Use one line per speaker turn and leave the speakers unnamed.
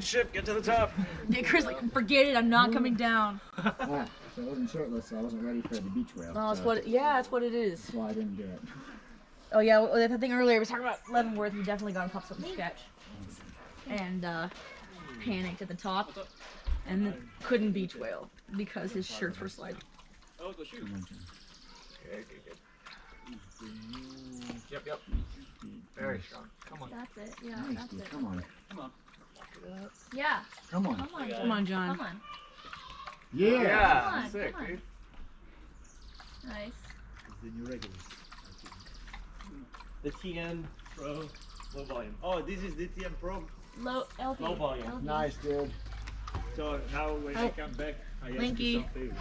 Ship, get to the top.
Yeah, Chris, like, forget it. I'm not coming down.
So I wasn't shirtless, so I wasn't ready for the beach whale.
No, that's what. Yeah, that's what it is.
That's why I didn't do it.
Oh yeah, well, the thing earlier we was talking about Leavenworth. He definitely got himself some sketch, and panicked at the top, and then couldn't beach whale because his shirts were sliding.
Oh, go shoot. Okay, good. Yep. Very strong. Come on.
That's it. Yeah,
Nice,
that's
dude.
it.
Come on.
Yeah.
Come on.
Come on.
Come on, John.
Come on.
Yeah.
Come on,
Sick,
come on.
dude.
Nice.
The new regular.
The TM Pro low volume. Oh, this is the TM Pro
Low LV.
low volume.
LV.
Nice, dude.
So now when I come back, I ask
Linky.
you some favors.